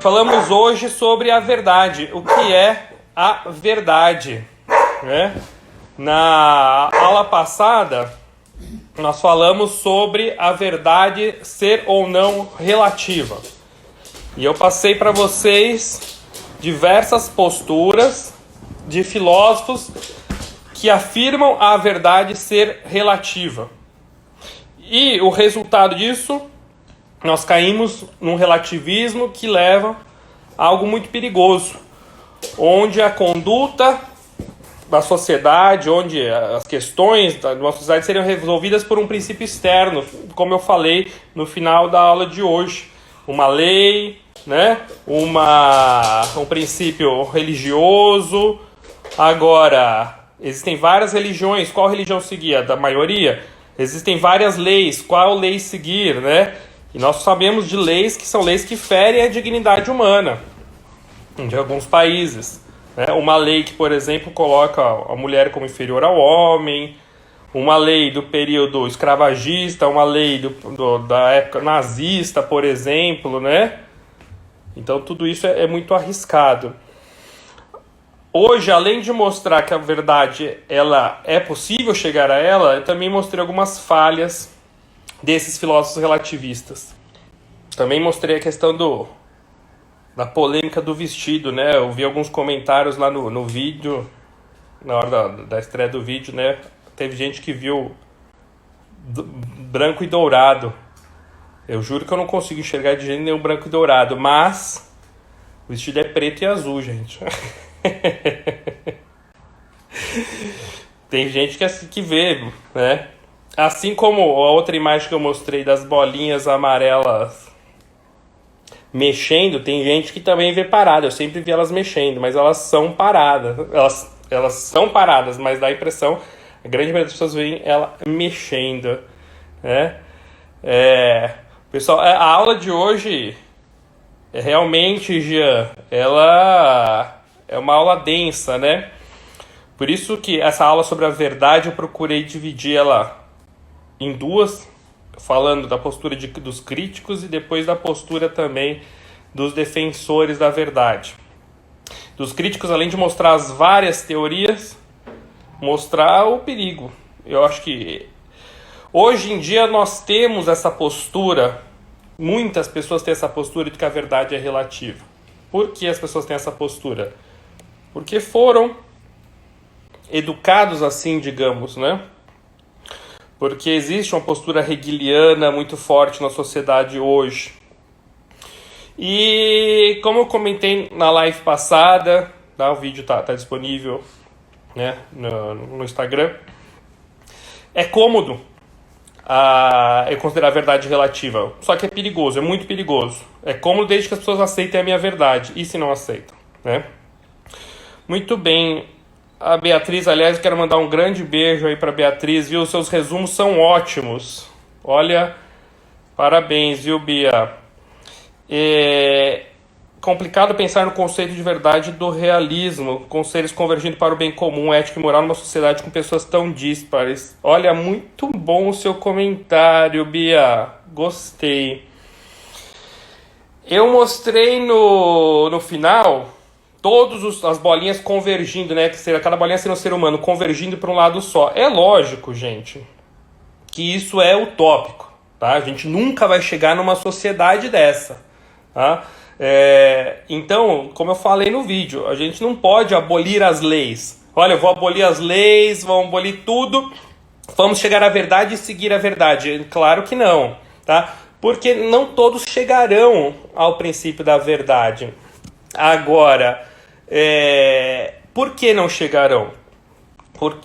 Falamos hoje sobre a verdade. O que é a verdade, né? Na aula passada, nós falamos sobre a verdade ser ou não relativa. E eu passei para vocês diversas posturas de filósofos que afirmam a verdade ser relativa. E o resultado disso, nós caímos num relativismo que leva a algo muito perigoso, onde a conduta da sociedade, onde as questões da nossa sociedade seriam resolvidas por um princípio externo, como eu falei no final da aula de hoje. Uma lei, né? Um princípio religioso. Agora, existem várias religiões, qual religião seguir? A da maioria? Existem várias leis, qual lei seguir, né? E nós sabemos de leis que são leis que ferem a dignidade humana de alguns países. Né? Uma lei que, por exemplo, coloca a mulher como inferior ao homem, uma lei do período escravagista, uma lei da época nazista, por exemplo, né? Então tudo isso é muito arriscado. Hoje, além de mostrar que a verdade ela é possível chegar a ela, eu também mostrei algumas falhas desses filósofos relativistas. Também mostrei a questão da polêmica do vestido, né? Eu vi alguns comentários lá no vídeo, na hora da estreia do vídeo, né? Teve gente que viu branco e dourado. Eu juro que eu não consigo enxergar de jeito nenhum branco e dourado, mas o vestido é preto e azul, gente. Tem gente que vê, né? Assim como a outra imagem que eu mostrei das bolinhas amarelas mexendo, tem gente que também vê parada. Eu sempre vi elas mexendo, mas elas são paradas. Elas são paradas, mas dá a impressão, a grande maioria das pessoas veem ela mexendo, né? Pessoal, a aula de hoje realmente, Jean, ela é uma aula densa, né? Por isso que essa aula sobre a verdade eu procurei dividir ela em duas, falando da postura dos críticos e depois da postura também dos defensores da verdade. Dos críticos, além de mostrar as várias teorias, mostrar o perigo. Eu acho que hoje em dia nós temos essa postura, muitas pessoas têm essa postura de que a verdade é relativa. Por que as pessoas têm essa postura? Porque foram educados assim, digamos, né? Porque existe uma postura hegeliana muito forte na sociedade hoje. E como eu comentei na live passada, tá? O vídeo tá disponível, né, no Instagram, é cômodo eu considerar a verdade relativa. Só que é perigoso, é muito perigoso. É cômodo desde que as pessoas aceitem a minha verdade. E se não aceitam, né? Muito bem. A Beatriz, aliás, eu quero mandar um grande beijo aí para Beatriz, viu? Os seus resumos são ótimos. Olha, parabéns, viu, Bia? É complicado pensar no conceito de verdade do realismo, com seres convergindo para o bem comum, ética e moral numa sociedade com pessoas tão díspares. Olha, muito bom o seu comentário, Bia. Gostei. Eu mostrei no final todas as bolinhas convergindo, né? Que seria cada bolinha sendo um ser humano, convergindo para um lado só. É lógico, gente, que isso é utópico, tá? A gente nunca vai chegar numa sociedade dessa, tá? Então, como eu falei no vídeo, a gente não pode abolir as leis. Olha, eu vou abolir as leis, vamos abolir tudo, vamos chegar à verdade e seguir a verdade. Claro que não, tá? Porque não todos chegarão ao princípio da verdade. Agora, por que não chegarão?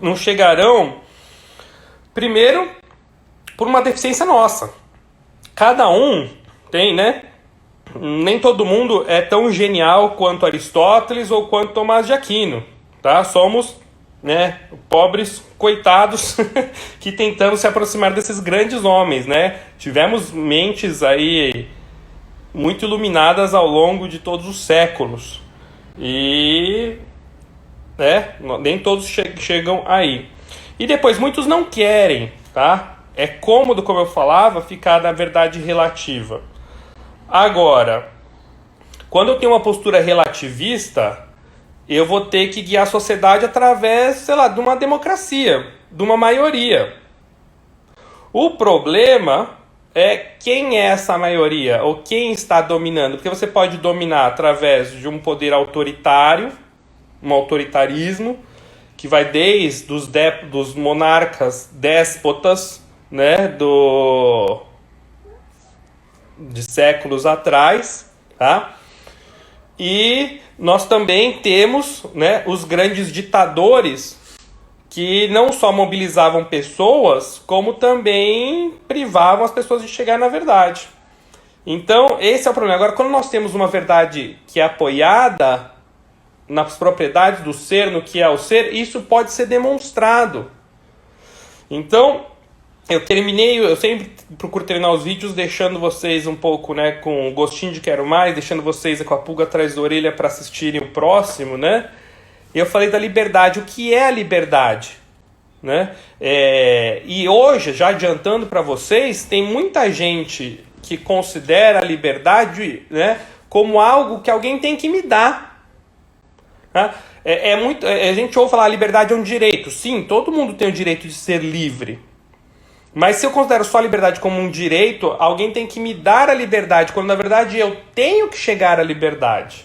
Não chegarão, primeiro, por uma deficiência nossa. Cada um tem, né? Nem todo mundo é tão genial quanto Aristóteles ou quanto Tomás de Aquino, tá? Somos, né, pobres coitados que tentamos se aproximar desses grandes homens, né? Tivemos mentes aí muito iluminadas ao longo de todos os séculos. E nem todos chegam aí. E depois, muitos não querem, tá? É cômodo, como eu falava, ficar na verdade relativa. Agora, Quando eu tenho uma postura relativista, eu vou ter que guiar a sociedade através, sei lá, de uma democracia, de uma maioria. O problema é quem é essa maioria, ou quem está dominando. Porque você pode dominar através de um poder autoritário, um autoritarismo, que vai desde dos monarcas déspotas, né, de séculos atrás, tá? E nós também temos, né, os grandes ditadores que não só mobilizavam pessoas, como também privavam as pessoas de chegar na verdade. Então, esse é o problema. Agora, quando nós temos uma verdade que é apoiada nas propriedades do ser, no que é o ser, isso pode ser demonstrado. Então, eu sempre procuro terminar os vídeos deixando vocês um pouco, né, com um gostinho de quero mais, deixando vocês com a pulga atrás da orelha para assistirem o próximo, né? Eu falei da liberdade. O que é a liberdade? Né? E hoje, já adiantando para vocês, tem muita gente que considera a liberdade, né, como algo que alguém tem que me dar. Tá? A gente ouve falar que a liberdade é um direito. Sim, todo mundo tem o direito de ser livre. Mas se eu considero só a liberdade como um direito, alguém tem que me dar a liberdade, quando na verdade eu tenho que chegar à liberdade.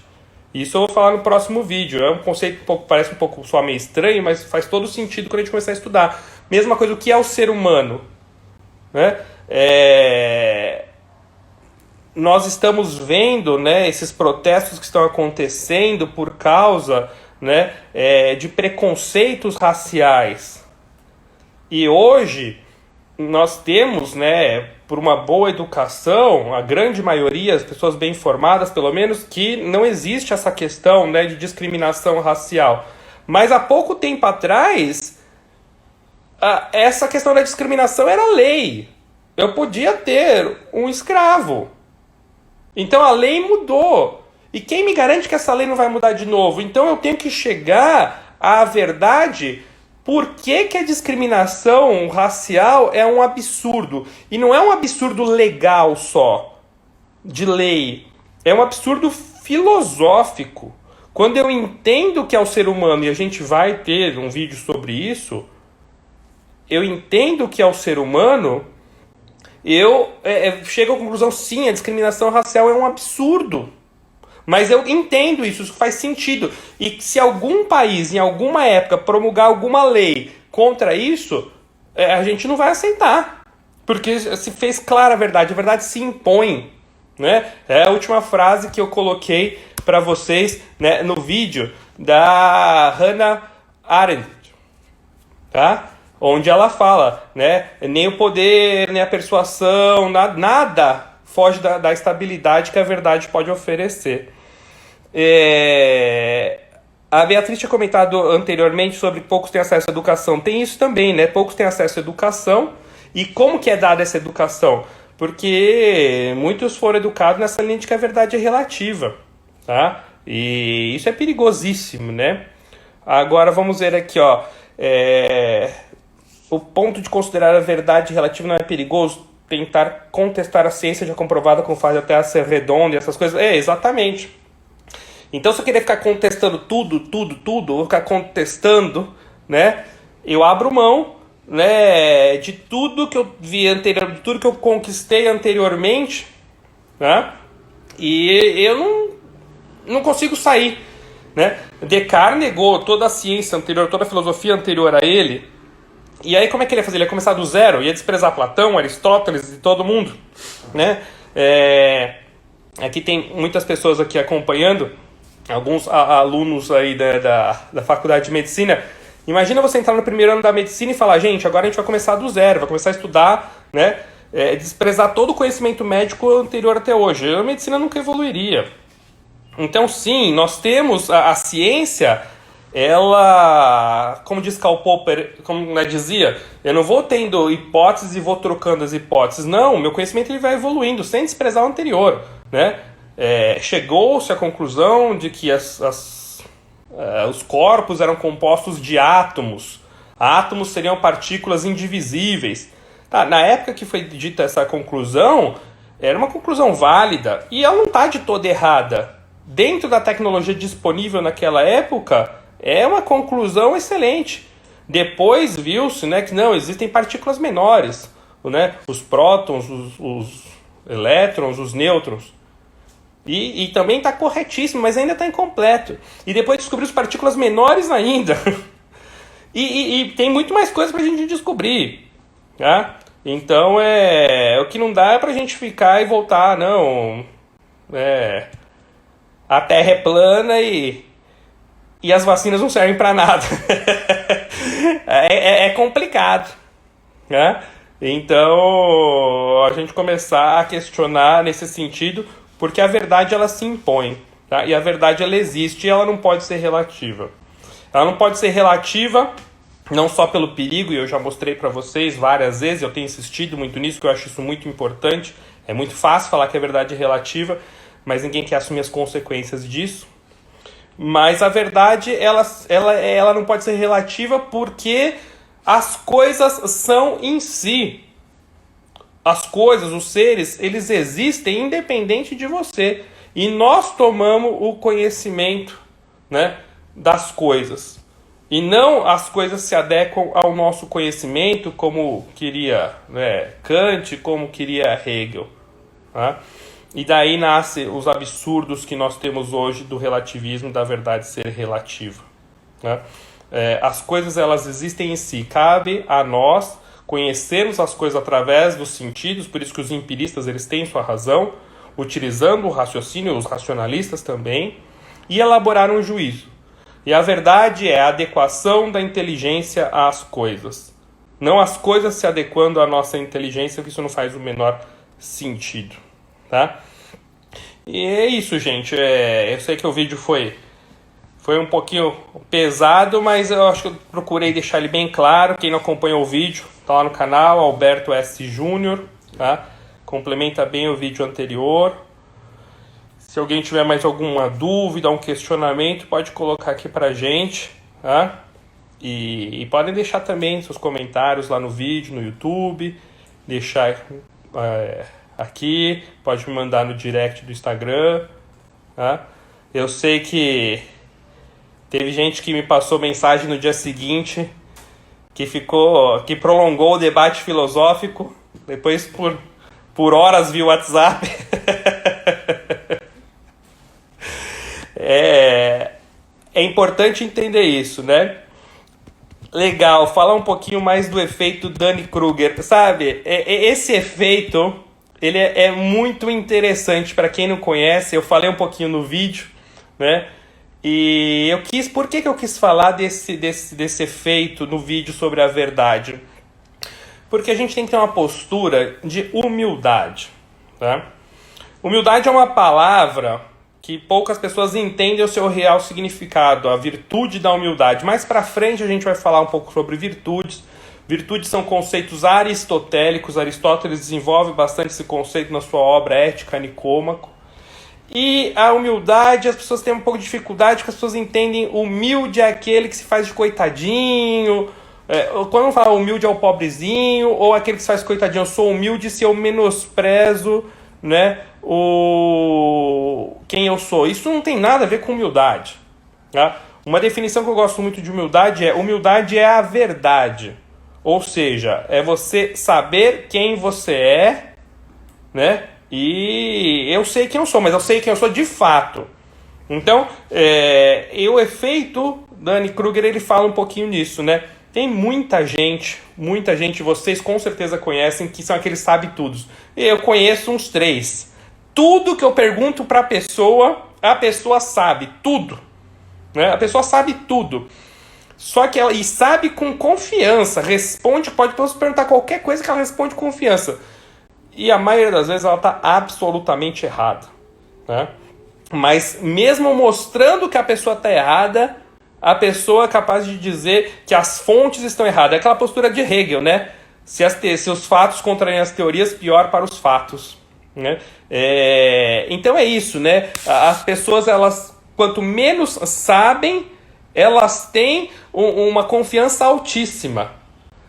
Isso eu vou falar no próximo vídeo. É um conceito parece um pouco só meio estranho, mas faz todo sentido quando a gente começar a estudar. Mesma coisa, o que é o ser humano? Né? Nós estamos vendo, né, esses protestos que estão acontecendo por causa, né, de preconceitos raciais. E hoje nós temos, né, por uma boa educação, a grande maioria, as pessoas bem informadas pelo menos, que não existe essa questão, né, de discriminação racial. Mas há pouco tempo atrás, essa questão da discriminação era lei. Eu podia ter um escravo. Então a lei mudou. E quem me garante que essa lei não vai mudar de novo? Então eu tenho que chegar à verdade. Por que a discriminação racial é um absurdo? E não é um absurdo legal só, de lei. É um absurdo filosófico. Quando eu entendo o que é o ser humano, e a gente vai ter um vídeo sobre isso, eu entendo o que é o ser humano, eu chego à conclusão, sim, a discriminação racial é um absurdo. Mas eu entendo isso faz sentido. E se algum país, em alguma época, promulgar alguma lei contra isso, a gente não vai aceitar. Porque se fez clara a verdade se impõe. Né? É a última frase que eu coloquei para vocês, né, no vídeo da Hannah Arendt. Tá? Onde ela fala, né, nem o poder, nem a persuasão, nada foge da estabilidade que a verdade pode oferecer. A Beatriz tinha comentado anteriormente sobre poucos têm acesso à educação. Tem isso também, né? Poucos têm acesso à educação. E como que é dada essa educação? Porque muitos foram educados nessa linha de que a verdade é relativa. Tá? E isso é perigosíssimo, né? Agora vamos ver aqui, ó. O ponto de considerar a verdade relativa não é perigoso? Tentar contestar a ciência já comprovada com faz até a ser redonda e essas coisas. Exatamente. Então, se eu querer ficar contestando tudo, eu vou ficar contestando, né? Eu abro mão, né, de tudo que eu vi anterior, de tudo que eu conquistei anteriormente, né? E eu não consigo sair, né? Descartes negou toda a ciência anterior, toda a filosofia anterior a ele. E aí como é que ele ia fazer? Ele ia começar do zero? Ia desprezar Platão, Aristóteles e todo mundo, né? Aqui tem muitas pessoas aqui acompanhando, alguns alunos aí da faculdade de medicina. Imagina você entrar no primeiro ano da medicina e falar, gente, agora a gente vai começar do zero, vai começar a estudar, né? Desprezar todo o conhecimento médico anterior até hoje. A medicina nunca evoluiria. Então, sim, nós temos a ciência, ela, como diz Karl Popper, como dizia, eu não vou tendo hipóteses e vou trocando as hipóteses. Não, meu conhecimento ele vai evoluindo, sem desprezar o anterior, né? Chegou-se à conclusão de que os corpos eram compostos de átomos. Átomos seriam partículas indivisíveis. Na época que foi dita essa conclusão, era uma conclusão válida. E ela não está de toda errada. dentro da tecnologia disponível naquela época, é uma conclusão excelente. Depois viu-se, né, que não, existem partículas menores, né, os prótons, os elétrons, os nêutrons. E também está corretíssimo, mas ainda está incompleto. E depois descobriu as partículas menores ainda. e tem muito mais coisa para a gente descobrir. Tá? Então, o que não dá é para a gente ficar e voltar, não. A Terra é plana e as vacinas não servem para nada. é complicado. Né? Então, a gente começar a questionar nesse sentido, porque a verdade ela se impõe, tá? E a verdade ela existe e ela não pode ser relativa. Ela não pode ser relativa não só pelo perigo, e eu já mostrei para vocês várias vezes, eu tenho insistido muito nisso, que eu acho isso muito importante. É muito fácil falar que a verdade é relativa, mas ninguém quer assumir as consequências disso. Mas a verdade ela não pode ser relativa porque as coisas são em si. As coisas, os seres, eles existem independente de você. E nós tomamos o conhecimento, né, das coisas. E não as coisas se adequam ao nosso conhecimento, como queria, né, Kant, como queria Hegel. Tá? E daí nascem os absurdos que nós temos hoje do relativismo, da verdade ser relativa. Né? As coisas elas existem em si. Cabe a nós conhecermos as coisas através dos sentidos, por isso que os empiristas eles têm sua razão, utilizando o raciocínio, os racionalistas também, e elaborar um juízo. E a verdade é a adequação da inteligência às coisas. Não as coisas se adequando à nossa inteligência, porque isso não faz o menor sentido. Tá? E é isso, gente. Eu sei que o vídeo foi um pouquinho pesado, mas eu acho que eu procurei deixar ele bem claro. Quem não acompanhou o vídeo, tá lá no canal, Alberto S. Júnior, tá? Complementa bem o vídeo anterior. Se alguém tiver mais alguma dúvida, um questionamento, pode colocar aqui pra gente, tá? E podem deixar também seus comentários lá no vídeo, no YouTube, deixar aqui, pode me mandar no direct do Instagram, tá? Eu sei que teve gente que me passou mensagem no dia seguinte que prolongou o debate filosófico, depois por horas via WhatsApp. É importante entender isso, né? Legal, falar um pouquinho mais do efeito Dunning-Kruger. Sabe, esse efeito ele é muito interessante para quem não conhece. Eu falei um pouquinho no vídeo, né? E por que eu quis falar desse efeito no vídeo sobre a verdade? Porque a gente tem que ter uma postura de humildade, tá? Humildade é uma palavra que poucas pessoas entendem o seu real significado, a virtude da humildade. Mais pra frente a gente vai falar um pouco sobre virtudes. Virtudes são conceitos aristotélicos. Aristóteles desenvolve bastante esse conceito na sua obra Ética Nicômaco. E a humildade, as pessoas têm um pouco de dificuldade, porque as pessoas entendem humilde é aquele que se faz de coitadinho. Quando fala humilde é o pobrezinho, ou aquele que se faz coitadinho, eu sou humilde se eu menosprezo, né, quem eu sou. Isso não tem nada a ver com humildade, tá? Uma definição que eu gosto muito de humildade é a verdade. Ou seja, é você saber quem você é, né? E eu sei quem eu sou, mas eu sei quem eu sou de fato. Então, o efeito Dunning-Kruger, ele fala um pouquinho nisso, né? Tem muita gente, vocês com certeza conhecem, que são aqueles sabe-tudos. Eu conheço uns 3. Tudo que eu pergunto para a pessoa sabe tudo. Né? A pessoa sabe tudo. Só que ela sabe com confiança, responde, pode perguntar qualquer coisa que ela responde com confiança. E a maioria das vezes ela está absolutamente errada. Né? Mas mesmo mostrando que a pessoa está errada, a pessoa é capaz de dizer que as fontes estão erradas. É aquela postura de Hegel, né? Se os fatos contrariem as teorias, pior para os fatos. Né? Então é isso, né? As pessoas, elas, quanto menos sabem, elas têm uma confiança altíssima.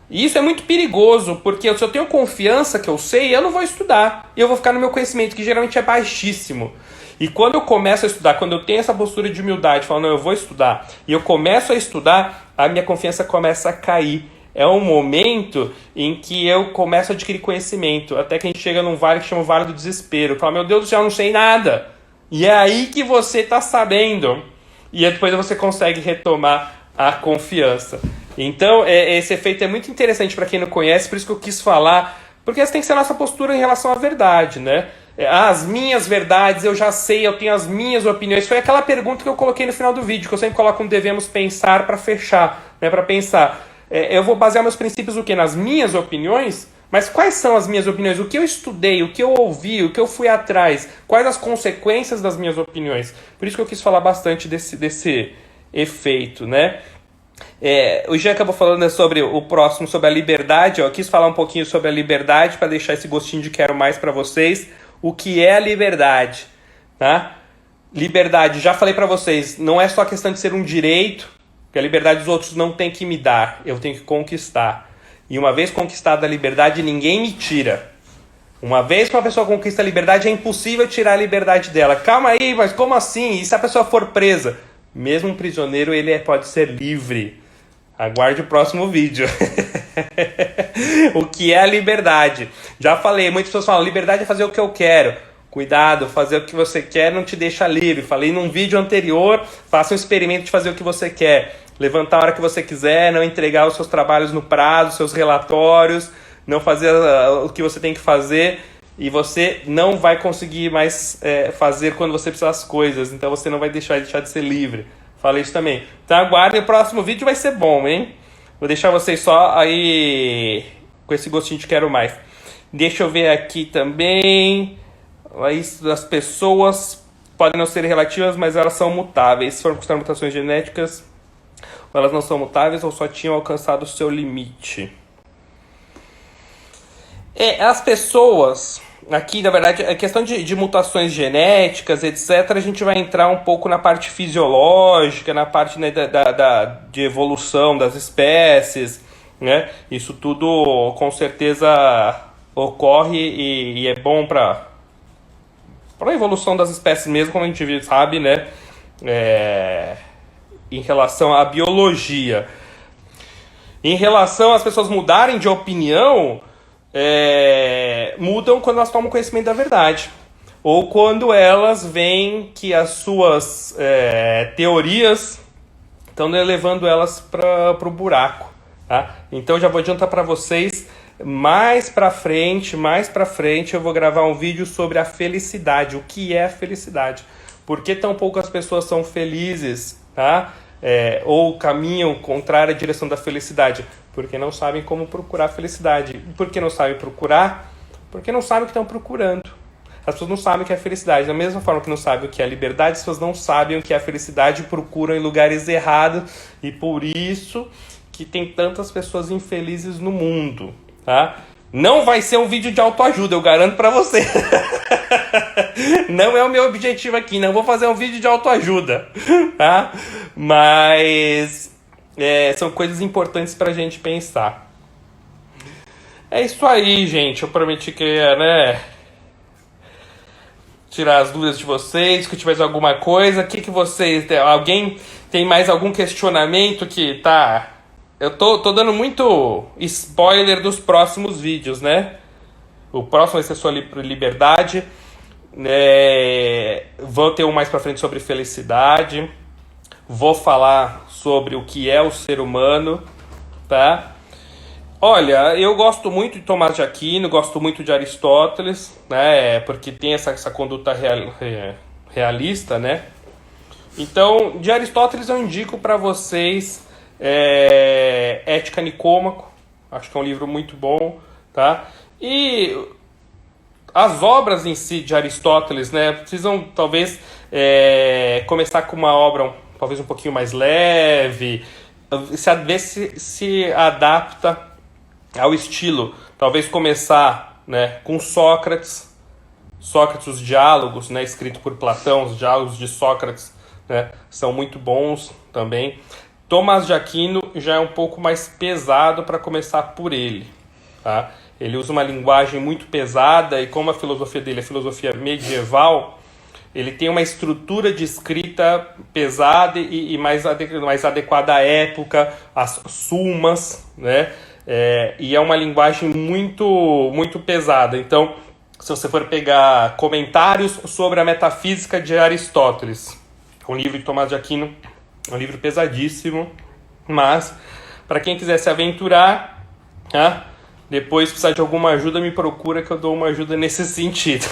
E isso é muito perigoso, porque se eu tenho confiança que eu sei, eu não vou estudar. E eu vou ficar no meu conhecimento, que geralmente é baixíssimo. E quando eu começo a estudar, quando eu tenho essa postura de humildade, falando, não, eu vou estudar, e eu começo a estudar, a minha confiança começa a cair. É um momento em que eu começo a adquirir conhecimento, até que a gente chega num vale que chama o Vale do Desespero. Fala, meu Deus do céu, eu não sei nada. E é aí que você está sabendo. E depois você consegue retomar a confiança. Então, esse efeito é muito interessante para quem não conhece, por isso que eu quis falar, porque essa tem que ser a nossa postura em relação à verdade, né? As minhas verdades, eu já sei, eu tenho as minhas opiniões. Foi aquela pergunta que eu coloquei no final do vídeo, que eu sempre coloco um devemos pensar para fechar, né? Para pensar. Eu vou basear meus princípios o quê? Nas minhas opiniões? Mas quais são as minhas opiniões? O que eu estudei, o que eu ouvi, o que eu fui atrás? Quais as consequências das minhas opiniões? Por isso que eu quis falar bastante desse efeito, né? O Jean acabou falando sobre o próximo, sobre a liberdade. Eu quis falar um pouquinho sobre a liberdade para deixar esse gostinho de quero mais para vocês. O que é a liberdade? Tá? Liberdade, já falei para vocês, não é só questão de ser um direito, porque a liberdade dos outros não tem que me dar, eu tenho que conquistar. E uma vez conquistada a liberdade, ninguém me tira. Uma vez que uma pessoa conquista a liberdade, é impossível tirar a liberdade dela. Calma aí, mas como assim? E se a pessoa for presa? Mesmo um prisioneiro, ele pode ser livre. Aguarde o próximo vídeo. O que é a liberdade? Já falei, muitas pessoas falam, liberdade é fazer o que eu quero. Cuidado, fazer o que você quer não te deixa livre. Falei num vídeo anterior, faça um experimento de fazer o que você quer. Levantar a hora que você quiser, não entregar os seus trabalhos no prazo, seus relatórios, não fazer o que você tem que fazer, e você não vai conseguir mais fazer quando você precisar das coisas, então você não vai deixar de ser livre. Falei isso também. Então aguardem, o próximo vídeo vai ser bom, hein? Vou deixar vocês só aí com esse gostinho de quero mais. Deixa eu ver aqui também. As pessoas podem não ser relativas, mas elas são mutáveis. Se foram consideradas mutações genéticas, ou elas não são mutáveis ou só tinham alcançado o seu limite. As pessoas, aqui na verdade, a questão de mutações genéticas, etc., a gente vai entrar um pouco na parte fisiológica, na parte, né, de evolução das espécies, né? Isso tudo com certeza ocorre e é bom para a evolução das espécies mesmo, como a gente sabe, né? Em relação à biologia. Em relação às pessoas mudarem de opinião, mudam quando elas tomam conhecimento da verdade. Ou quando elas veem que as suas teorias estão levando elas para o buraco. Tá? Então já vou adiantar para vocês, mais para frente eu vou gravar um vídeo sobre a felicidade. O que é a felicidade? Por que tão poucas pessoas são felizes, tá? Ou caminham contrário à direção da felicidade? Porque não sabem como procurar a felicidade. E por que não sabem procurar? Porque não sabem o que estão procurando. As pessoas não sabem o que é a felicidade. Da mesma forma que não sabem o que é a liberdade, as pessoas não sabem o que é a felicidade e procuram em lugares errados. E por isso que tem tantas pessoas infelizes no mundo, tá? Não vai ser um vídeo de autoajuda, eu garanto pra você. Não é o meu objetivo aqui, não vou fazer um vídeo de autoajuda, tá? Mas são coisas importantes pra gente pensar. É isso aí, gente. Eu prometi que ia, né, tirar as dúvidas de vocês, que tivesse alguma coisa. O que vocês... Alguém tem mais algum questionamento que tá... Eu tô dando muito spoiler dos próximos vídeos, né? O próximo vai ser sobre liberdade. Vou ter um mais pra frente sobre felicidade. Vou falar sobre o que é o ser humano, tá? Olha, eu gosto muito de Tomás de Aquino, gosto muito de Aristóteles, né? Porque tem essa conduta realista, né? Então, de Aristóteles eu indico para vocês Ética Nicômaco, acho que é um livro muito bom, tá? E as obras em si de Aristóteles, né, precisam talvez começar com uma obra talvez um pouquinho mais leve, ver se adapta ao estilo. Talvez começar, né, com Sócrates, os diálogos, né, escrito por Platão, os diálogos de Sócrates, né, são muito bons também. Tomás de Aquino já é um pouco mais pesado para começar por ele, tá? Ele usa uma linguagem muito pesada e como a filosofia dele é filosofia medieval, ele tem uma estrutura de escrita pesada e mais adequada à época, às sumas, né? E é uma linguagem muito pesada. Então, se você for pegar comentários sobre a metafísica de Aristóteles, um livro de Tomás de Aquino, é um livro pesadíssimo, mas para quem quiser se aventurar, tá? Depois precisar de alguma ajuda, me procura que eu dou uma ajuda nesse sentido.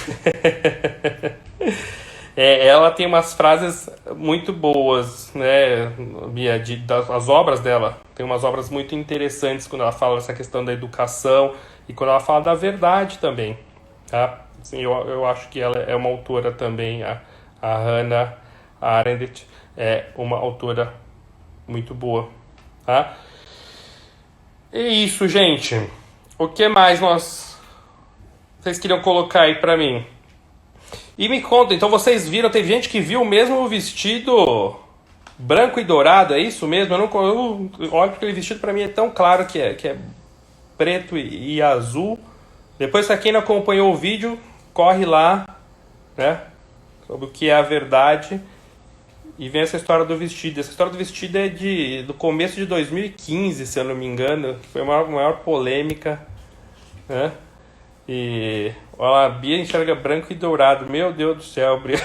Ela tem umas frases muito boas, né, Bia, das obras dela. Tem umas obras muito interessantes quando ela fala dessa questão da educação e quando ela fala da verdade também. Tá? Assim, eu acho que ela é uma autora também, a Hannah Arendt é uma autora muito boa. Tá? É isso, gente. O que mais vocês queriam colocar aí pra mim? E me conta, então vocês viram, teve gente que viu mesmo o vestido branco e dourado, é isso mesmo? Eu olho porque aquele vestido pra mim é tão claro que é preto e azul. Depois, pra quem não acompanhou o vídeo, corre lá, né, sobre o que é a verdade e vem essa história do vestido. Essa história do vestido é do começo de 2015, se eu não me engano, que foi a maior polêmica, né? E olha, a Bia enxerga branco e dourado. Meu Deus do céu, Bia.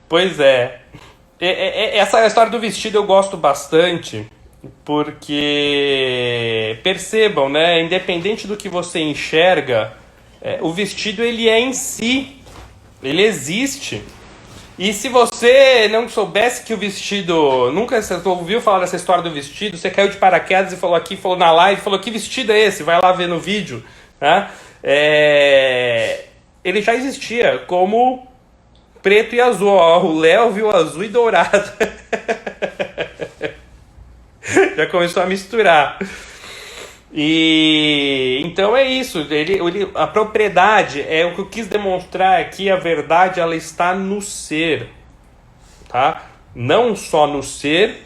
Pois é. Essa história do vestido eu gosto bastante, porque percebam, né? Independente do que você enxerga, o vestido ele é em si, ele existe. E se você não soubesse que o vestido... Nunca ouviu falar dessa história do vestido, você caiu de paraquedas e falou na live, falou, que vestido é esse? Vai lá ver no vídeo. Né? Ele já existia como preto e azul. Ó, o Léo viu azul e dourado. Já começou a misturar. E então é isso, a propriedade é o que eu quis demonstrar aqui, a verdade ela está no ser, tá? Não só no ser,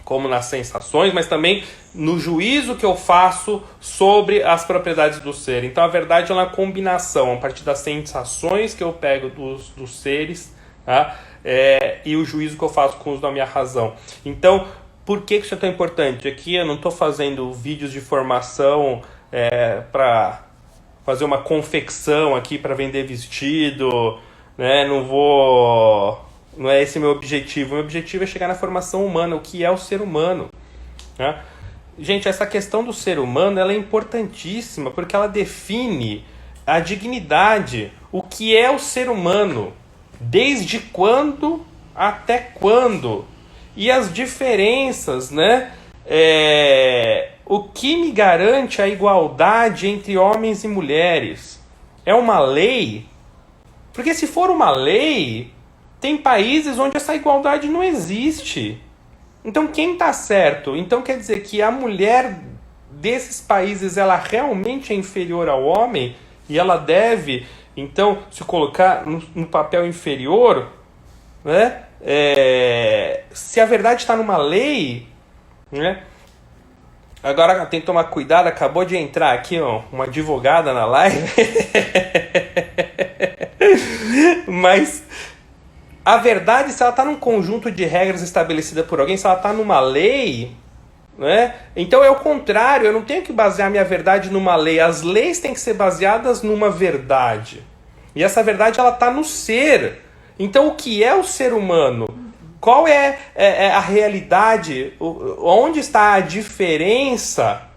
como nas sensações, mas também no juízo que eu faço sobre as propriedades do ser. Então a verdade é uma combinação, a partir das sensações que eu pego dos seres, tá? E o juízo que eu faço com o uso da minha razão. Então, por que isso é tão importante? Aqui eu não estou fazendo vídeos de formação para fazer uma confecção aqui para vender vestido, né? Não é esse meu objetivo. O meu objetivo é chegar na formação humana, o que é o ser humano, né? Gente, essa questão do ser humano ela é importantíssima porque ela define a dignidade, o que é o ser humano, desde quando até quando. E as diferenças, né? O que me garante a igualdade entre homens e mulheres? É uma lei? Porque se for uma lei, tem países onde essa igualdade não existe. Então quem está certo? Então quer dizer que a mulher desses países ela realmente é inferior ao homem e ela deve, então, se colocar no papel inferior, né? Se a verdade está numa lei, né? Agora tem que tomar cuidado, acabou de entrar aqui uma advogada na live. Mas a verdade, se ela está num conjunto de regras estabelecida por alguém, se ela está numa lei, né? Então é o contrário, eu não tenho que basear minha verdade numa lei. As leis têm que ser baseadas numa verdade. E essa verdade ela está no ser. Então, o que é o ser humano? Qual é a realidade? Onde está a diferença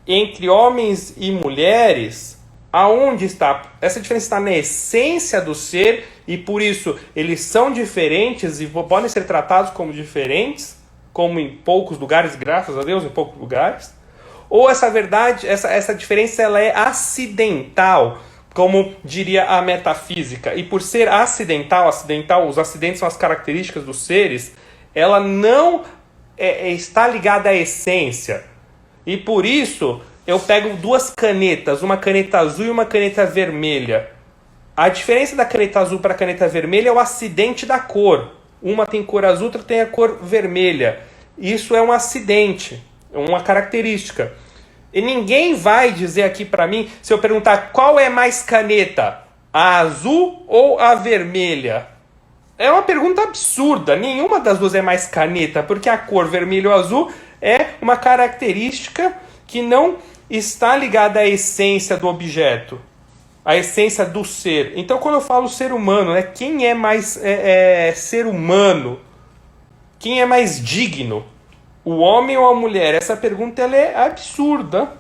entre homens e mulheres? Aonde está? Essa diferença está na essência do ser e, por isso, eles são diferentes e podem ser tratados como diferentes, como em poucos lugares, graças a Deus, em poucos lugares. Ou essa verdade, essa diferença ela é acidental, como diria a metafísica. E por ser acidental, os acidentes são as características dos seres, ela não está ligada à essência. E por isso, eu pego duas canetas, uma caneta azul e uma caneta vermelha. A diferença da caneta azul para a caneta vermelha é o acidente da cor. Uma tem cor azul, outra tem a cor vermelha. Isso é um acidente, é uma característica. E ninguém vai dizer aqui para mim, se eu perguntar qual é mais caneta, a azul ou a vermelha? É uma pergunta absurda. Nenhuma das duas é mais caneta, porque a cor vermelho ou azul é uma característica que não está ligada à essência do objeto, à essência do ser. Então, quando eu falo ser humano, né, quem é mais ser humano? Quem é mais digno? O homem ou a mulher? Essa pergunta ela é absurda,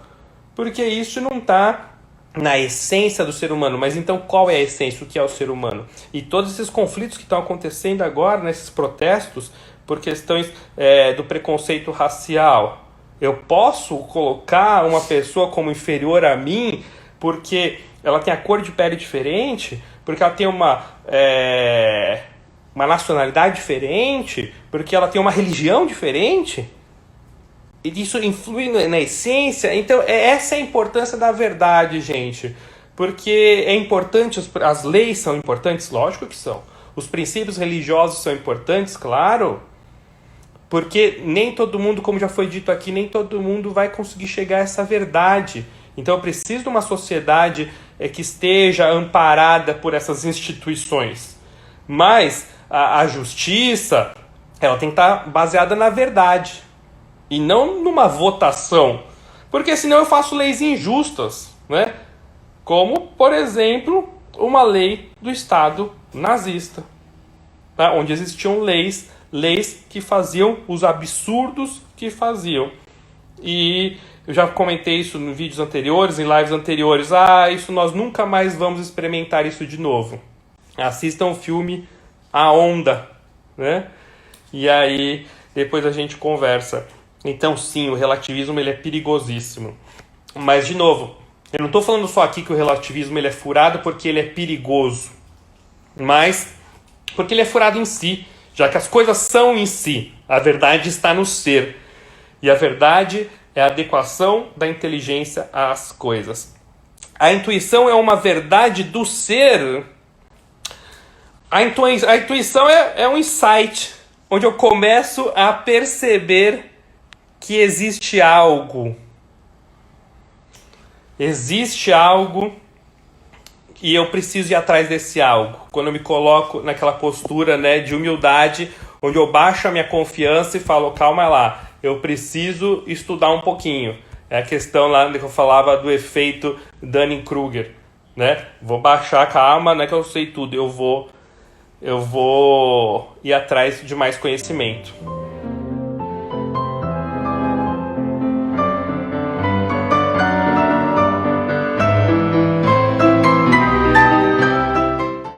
porque isso não está na essência do ser humano. Mas então qual é a essência? O que é o ser humano? E todos esses conflitos que estão acontecendo agora, nesses protestos, por questões do preconceito racial. Eu posso colocar uma pessoa como inferior a mim porque ela tem a cor de pele diferente, porque ela tem uma nacionalidade diferente, porque ela tem uma religião diferente? E isso influi na essência? Então, essa é a importância da verdade, gente. Porque é importante, as leis são importantes? Lógico que são. Os princípios religiosos são importantes? Claro. Porque nem todo mundo, como já foi dito aqui, nem todo mundo vai conseguir chegar a essa verdade. Então, eu preciso de uma sociedade que esteja amparada por essas instituições. Mas a justiça, ela tem que estar baseada na verdade. E não numa votação. Porque senão eu faço leis injustas, né? Como, por exemplo, uma lei do Estado nazista, tá? Onde existiam leis que faziam os absurdos que faziam. E eu já comentei isso em vídeos anteriores, em lives anteriores. Isso nós nunca mais vamos experimentar isso de novo. Assistam o filme A Onda, né? E aí depois a gente conversa. Então sim, o relativismo ele é perigosíssimo. Mas, de novo, eu não estou falando só aqui que o relativismo ele é furado porque ele é perigoso. Mas porque ele é furado em si, já que as coisas são em si. A verdade está no ser. E a verdade é a adequação da inteligência às coisas. A intuição é uma verdade do ser. A intuição é um insight, onde eu começo a perceber que existe algo. Existe algo e eu preciso ir atrás desse algo. Quando eu me coloco naquela postura, né, de humildade, onde eu baixo a minha confiança e falo, calma lá, eu preciso estudar um pouquinho. É a questão lá que eu falava do efeito Dunning-Kruger, né? Vou baixar, calma, não é que eu sei tudo, eu vou ir atrás de mais conhecimento.